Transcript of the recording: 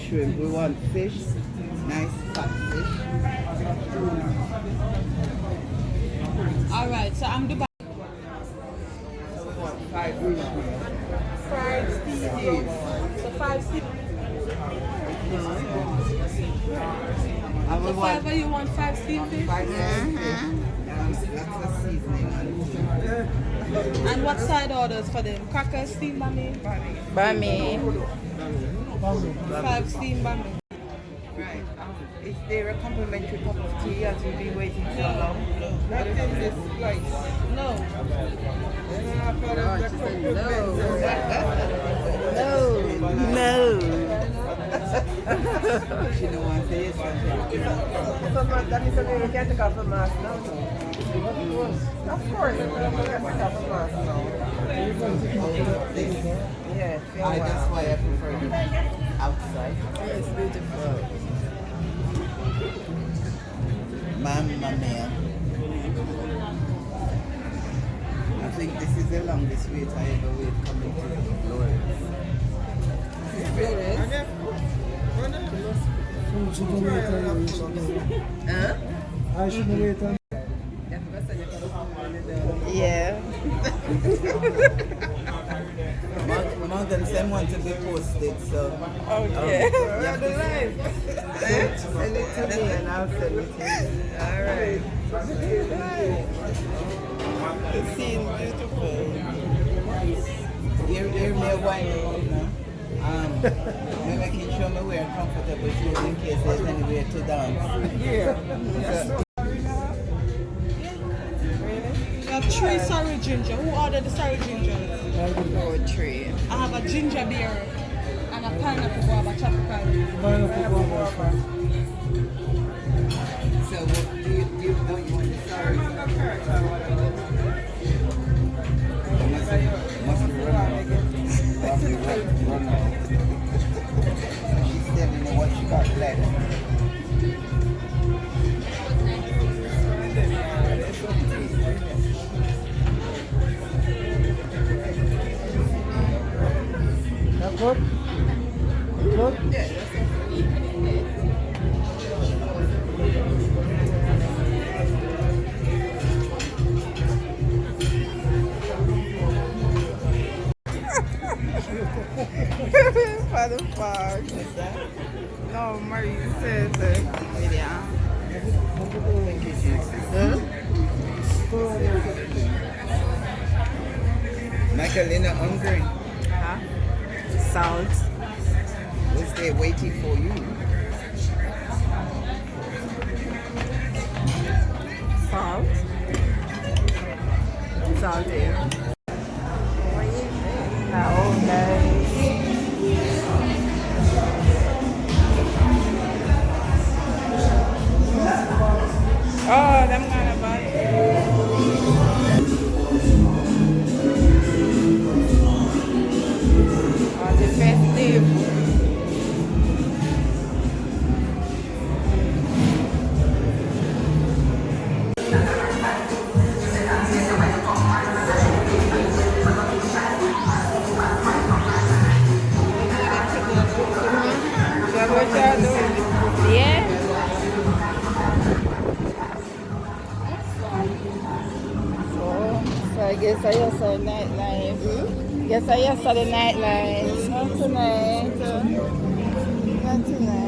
shrimp. We want fish, nice fat fish. All right, so I'm Dubai. So we want 5 fish meal. 5 steam. So 5 steam. And we So want whatever you want, 5 steam fish. 5 fish. That's the seasoning. And what side orders for them? Crackers, steam bami? Bami. 5 steam bami. Right. Is there a complimentary cup of tea as you've been waiting so long? Not in this place. No. No. She don't want to say it. That is something you can't take off the mask now. Of course, you can't take off the mask now. Yeah, That's why I prefer it outside. It's beautiful. Mamma mia. I think this is the longest wait I ever wait coming to Florence. Huh? I should wait on. Yeah. Morgan sent one to be posted, so Okay. send it to me and I'll send it to you. Alright. The scene beautiful. Hear me a wine, you know. Maybe I can show me where comfortable shoes in case there's anywhere to dance. Yeah. You have 3 sorry ginger. Who ordered the sorry ginger? Poetry. I have a ginger beer and a pineapple guava tropical. So what do you know you want the sorry? Must be run out. Run out. She's telling me what she got left. That good? Good? Yeah, For the fuck. No, Marie says yeah. Michaelina hungry. Huh? Salt. Was there waiting for you? Salt. Salt here. Now, guys. Oh, them kind of bad. Oh, the festive. What y'all doing? Yeah. So I guess I just saw nightlife. Guess I just saw the nightlife. Not tonight. Not tonight.